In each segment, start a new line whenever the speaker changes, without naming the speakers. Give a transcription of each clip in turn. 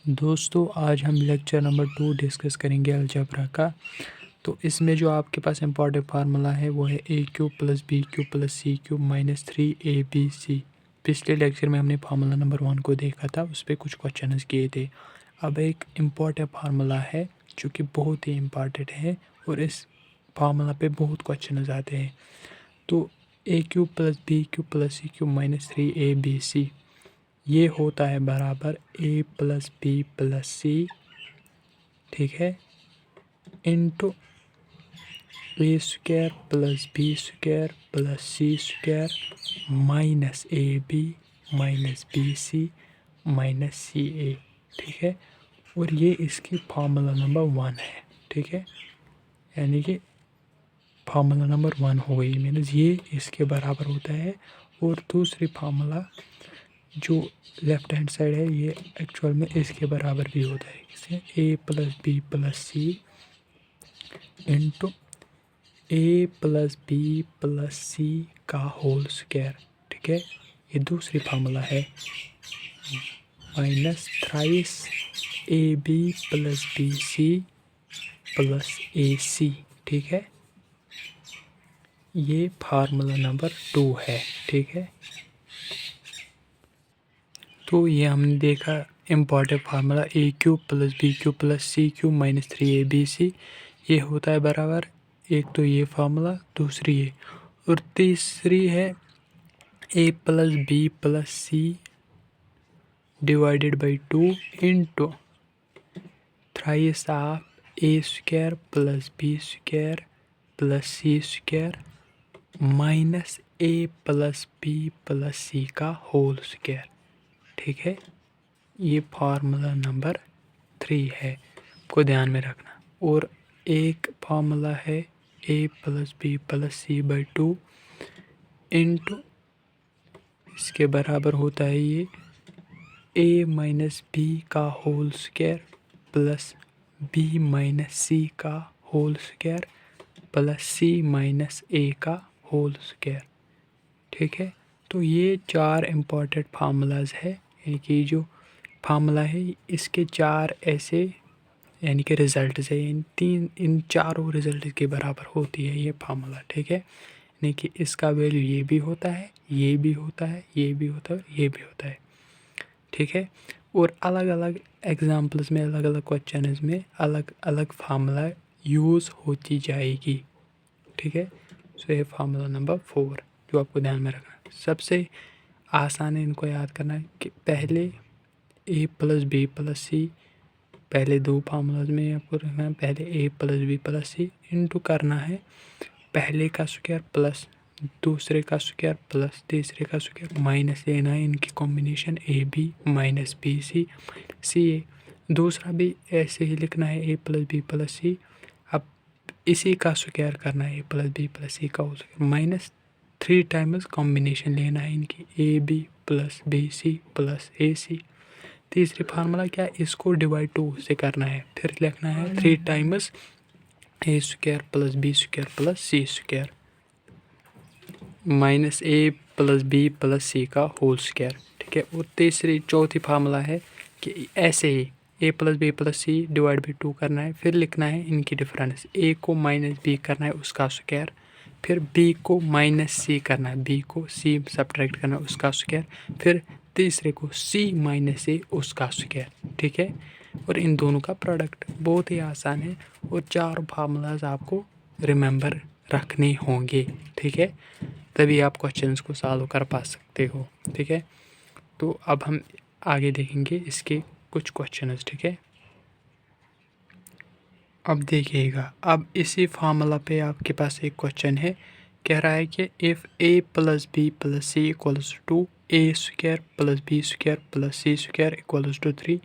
दोस्तों आज हम लेक्चर नंबर 2 डिस्कस करेंगे अलजेब्रा का। तो इसमें जो आपके पास इम्पॉर्टेंट फार्मूला है वो है A cube plus B cube plus C cube minus 3ab। पिछले लेक्चर में हमने फार्मूला नंबर 1 को देखा था, उस पर कुछ क्वेश्चन किए थे। अब एक इम्पॉर्टेंट फार्मूला है जो कि बहुत ही इम्पॉर्टेंट है और इस फार्मूला पे बहुत क्वेश्चन आते हैं। तो A cube plus B cube plus C cube minus 3abc ये होता है बराबर A plus B plus C, ठीक है, into A square plus B square plus C square minus A B minus B C minus C A, ठीक है। और ये इसकी फार्मूला नंबर 1 है, ठीक है, यानी कि फार्मूला नंबर 1 हो गई, मीन्स ये इसके बराबर होता है। और दूसरी फार्मूला जो लेफ्ट हैंड साइड है ये एक्चुअल में इसके बराबर भी होता है, किसके, A plus B plus C into A plus B plus C का होल स्क्वायर, ठीक है। ये दूसरी फार्मूला है minus thrice A B plus B C plus A C, ठीक है। ये फार्मूला नंबर 2 है, ठीक है। तो ये हमने देखा important formula A cube plus B cube plus C cube minus 3abc, ये होता है बराबर, एक तो ये फार्मूला, दूसरी ये, और तीसरी है A plus B plus C divided by 2 into thrice of A square plus B square plus C square minus A plus B plus C का होल स्क्वायर, ठीक है। ये फार्मूला नंबर 3 है, को ध्यान में रखना। और एक फार्मूला है A plus B plus C by 2 into, इसके बराबर होता है ये ए माइनस बी का whole square plus B minus C का whole square plus C minus A का होल स्क्वायर, ठीक है। तो ये 4 इम्पॉर्टेंट फार्मूलाज है, यानी कि जो फार्मूला है इसके 4 ऐसे यानी कि रिज़ल्ट है, इन चारों रिज़ल्ट के बराबर होती है ये फार्मूला, ठीक है। यानी कि इसका वैल्यू ये भी होता है, ये भी होता है, ये भी होता है, ये भी होता है, ठीक है। और अलग अलग एग्जाम्पल्स में, अलग अलग क्वेश्चन में अलग अलग फार्मूला यूज़ होती जाएगी, ठीक है। सो ये फार्मूला नंबर 4 जो आपको ध्यान में रखना है। सबसे आसान है इनको याद करना है कि पहले ए प्लस बी प्लस सी, पहले 2 फार्मूलाज में आपको रखना है, पहले ए plus B plus C into करना है पहले का स्क्वायर प्लस दूसरे का स्क्वायर प्लस तीसरे का स्क्वायर माइनस लेना है इनकी combination A B minus B C C A. दूसरा भी ऐसे ही लिखना है A plus B plus C, अब इसी का स्क्वायर करना है A plus B plus C का स्क्वायर माइनस 3 टाइम्स कॉम्बिनेशन लेना है इनकी A B plus B C plus A C. तीसरी फार्मूला क्या है, इसको डिवाइड 2 से करना है, फिर लिखना है 3 times A square plus B square plus C square minus A plus B plus C का होल स्क्वायर, ठीक है। और चौथी फार्मूला है कि ऐसे ही A plus B plus C divide by 2 करना है, फिर लिखना है इनकी डिफरेंस, ए को माइनस बी करना है उसका स्क्वायर, फिर बी को माइनस सी करना है, बी को सी सब्ट्रैक्ट करना है उसका स्क्वायर, फिर तीसरे को सी माइनस ए उसका स्क्वायर, ठीक है। और इन दोनों का प्रोडक्ट बहुत ही आसान है और 4 फार्मूलाज आपको रिमेंबर रखने होंगे, ठीक है, तभी आप क्वेश्चंस को सॉल्व कर पा सकते हो, ठीक है। तो अब हम आगे देखेंगे इसके कुछ क्वेश्चंस, ठीक है। अब देखिएगा, अब इसी फार्मूला पे आपके पास एक क्वेश्चन है, कह रहा है कि if A plus B plus C equals to A square plus B square plus C square equals to 3,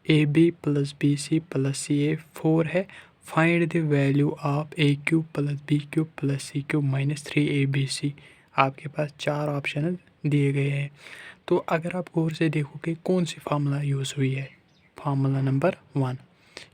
A B plus B C plus C A 4 है, find the value of A cube plus B cube plus C cube minus 3abc। आपके पास 4 option दिए गए हैं। तो अगर आप गौर से देखोगे कौन सी फार्मूला यूज़ हुई है, फार्मूला नंबर 1,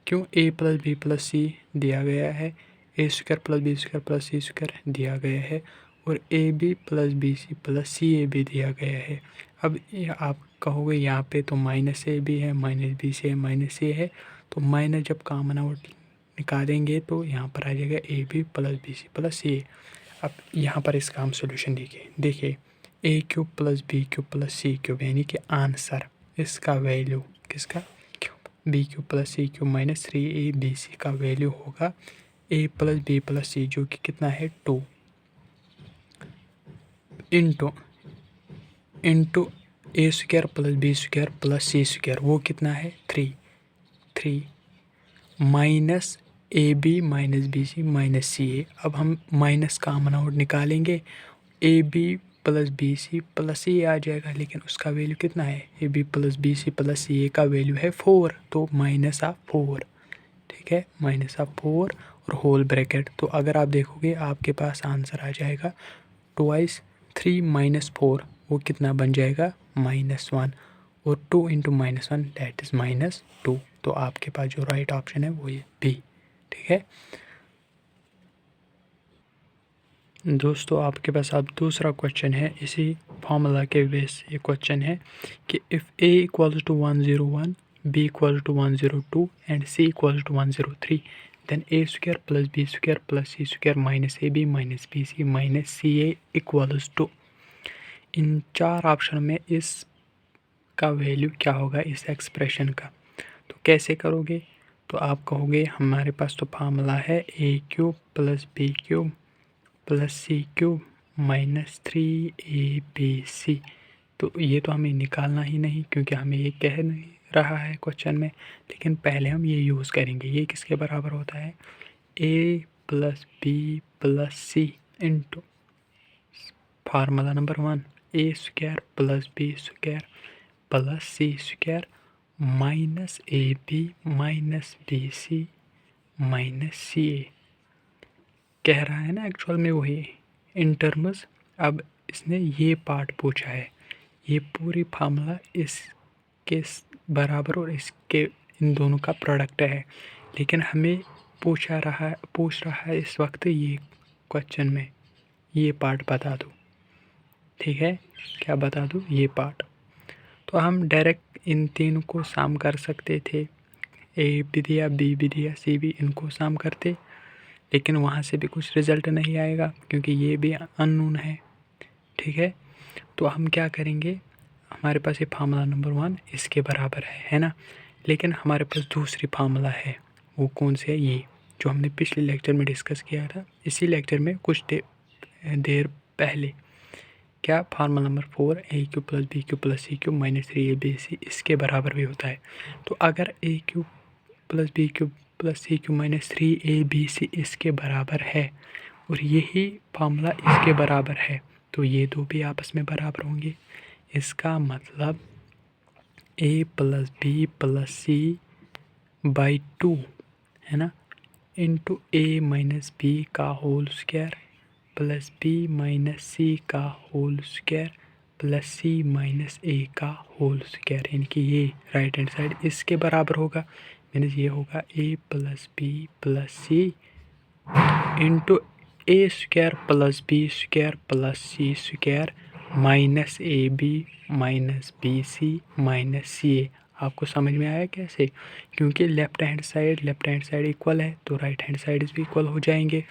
क्यों A plus B plus C दिया गया है, A square plus B square plus C square दिया गया है, और A B plus B C plus C A भी दिया गया है। अब ये आप कहोगे यहाँ पे तो माइनस ए भी है, माइनस बी से माइनस ए है, तो माइनस जब कॉमन आउट निकालेंगे तो यहाँ पर आ जाएगा A B plus B C plus A. अब यहाँ पर इसका हम सोल्यूशन देखिए A cube plus B cube plus C cube यानी कि आंसर इसका वैल्यू किसका B cube plus C cube minus 3 A B C का वैल्यू होगा A plus B plus C जो कि कितना है 2 into A square plus B square plus C square वो कितना है 3 minus A B minus B C minus C A. अब हम माइनस कॉमन आउट निकालेंगे A B plus B C plus C A आ जाएगा, लेकिन उसका वैल्यू कितना है A B plus B C plus C A का वैल्यू है 4, तो माइनस ऑफ 4, ठीक है, माइनस ऑफ 4 और होल ब्रैकेट। तो अगर आप देखोगे आपके पास आंसर आ जाएगा 2 माइनस 4 वो कितना बन जाएगा -1 और 2 इंटू -1 दैट इज़ -2। तो आपके पास जो राइट ऑप्शन है वो ये बी, ठीक है दोस्तों। आपके पास अब दूसरा क्वेश्चन है इसी फॉर्मूला के बेस ये क्वेश्चन है कि if A equals to 101 B equals to 102 and C equals to 103 then A square plus B square plus C square minus A B minus B C minus C A equals to. इन 4 option में इस का value क्या होगा इस expression का। तो कैसे करोगे, तो आप कहोगे हमारे पास तो फार्मूला है A cube plus B cube plus C cube minus 3ab। तो ये तो हमें निकालना ही नहीं क्योंकि हमें ये कह नहीं रहा है क्वेश्चन में, लेकिन पहले हम ये यूज़ करेंगे। ये किसके बराबर होता है A plus B plus C into formula number 1 A square plus B square plus C square minus A B minus B C minus C A कह रहा है ना एक्चुअल में वही इन टर्म्स। अब इसने ये पार्ट पूछा है, ये पूरी फार्मूला इसके बराबर और इसके इन दोनों का प्रोडक्ट है, लेकिन हमें पूछ रहा है इस वक्त ये क्वेश्चन में ये पार्ट बता दो, ठीक है, क्या बता दूँ ये पार्ट। तो हम डायरेक्ट इन तीनों को साम कर सकते थे, ए भी दिया बी भी दिया सी भी, इनको साम करते, लेकिन वहाँ से भी कुछ रिज़ल्ट नहीं आएगा क्योंकि ये भी अननोन है, ठीक है। तो हम क्या करेंगे, हमारे पास ये फार्मूला नंबर 1 इसके बराबर है ना, लेकिन हमारे पास दूसरी फार्मूला है, वो कौन सी है, ये जो हमने पिछले लेक्चर में डिस्कस किया था, इसी लेक्चर में कुछ देर पहले। क्या formula number 4 A cube plus B cube plus C cube minus 3ab इसके बराबर भी होता है। तो अगर A cube plus B cube plus C cube minus 3abc इसके बराबर है और यही फार्मूला इसके बराबर है, तो ये दो भी आपस में बराबर होंगे। इसका मतलब a plus B plus C by 2 है ना, इंटू ए माइनस बी का whole square plus B minus C का whole square plus C minus A का होल स्क्वायर, यानी कि ये राइट हैंड साइड इसके बराबर होगा। मीन्स ये होगा A plus B plus C into A square plus B square plus C square minus A B minus B C minus C A. आपको समझ में आया कैसे, क्योंकि लेफ्ट हैंड साइड इक्वल है तो राइट हैंड साइड भी इक्वल हो जाएंगे।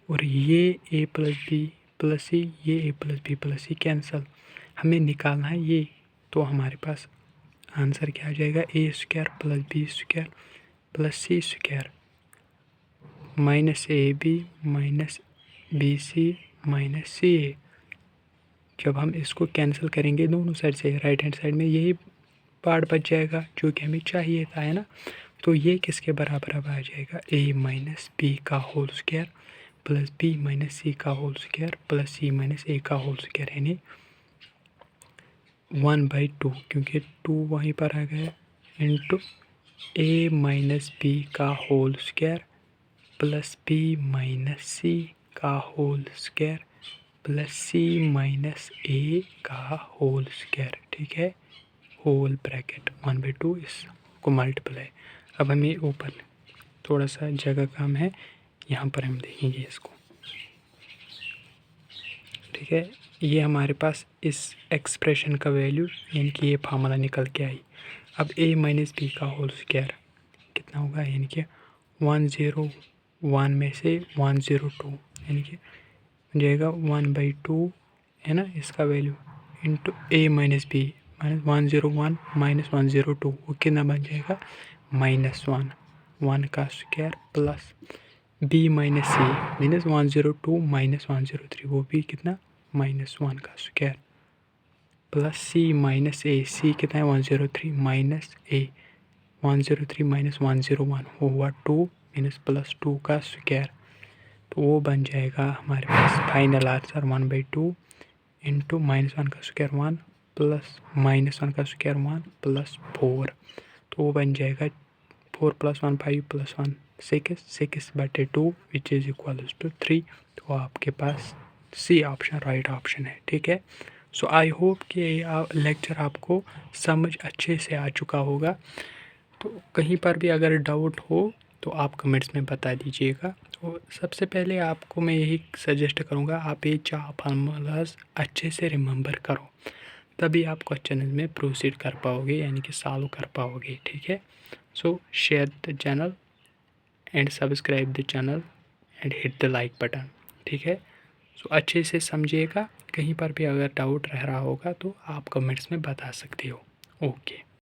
और ये ए प्लस बी प्लस सी, ये ए प्लस बी प्लस सी कैंसिल, हमें निकालना है ये। तो हमारे पास आंसर क्या आ जाएगा, A square plus B square plus C square minus A B minus B C minus C A. जब हम इसको कैंसिल करेंगे दोनों साइड से, राइट हैंड साइड में यही पार्ट बच जाएगा जो कि हमें चाहिए था, है ना। तो ये किसके बराबर अब आ जाएगा, ए माइनस बी का whole square plus B minus C का whole square plus C minus A का होल स्क्वायर, यानी 1/2 क्योंकि 2 वहीं पर आ गया, इंटू ए माइनस बी का whole square plus B minus C का whole square plus C minus A का होल स्क्वायर, ठीक है, होल ब्रैकेट 1/2 इसको मल्टीप्लाई। अब हमें ऊपर थोड़ा सा जगह कम है, यहाँ पर हम देखेंगे इसको, ठीक है, ये हमारे पास इस एक्सप्रेशन का वैल्यू यानी कि ये फार्मूला निकल के आई। अब a माइनस बी का होल स्क्वायर कितना होगा, यानी कि 101 में से 102 यानी कि हो जाएगा 1/2 है ना इसका value into a minus B minus 101 minus 102 वो कितना बन जाएगा -1 का square plus b minus C minus 102 minus 103 वो भी कितना -1 का square plus c minus A C कितना है 103 माइनस ए 103 माइनस 101 वो हुआ 2 माइनस प्लस 2 का स्क्वायर। तो वो बन जाएगा हमारे पास फाइनल आंसर 1/2 इंटू -1 का स्क्वायर 1 प्लस -1 का स्क्वायर 1 प्लस 4। तो वो बन जाएगा 4 + 1 5 + 1 6/2 विच इज़ इक्वल्स टू 3। तो आपके पास सी ऑप्शन राइट ऑप्शन है। ठीक है, सो आई होप कि लेक्चर आपको समझ अच्छे से आ चुका होगा। तो कहीं पर भी अगर डाउट हो तो आप कमेंट्स में बता दीजिएगा। तो सबसे पहले आपको मैं यही सजेस्ट करूँगा, आप ये 4 फार्मूलाज अच्छे से रिमेंबर करो, तभी आप क्वेश्चन में प्रोसीड कर पाओगे यानी कि सॉल्व कर पाओगे। ठीक है, सो share the channel and subscribe the channel and hit the like button. ठीक है, सो अच्छे से समझिएगा। कहीं पर भी अगर डाउट रह रहा होगा तो आप कमेंट्स में बता सकते हो। ओके।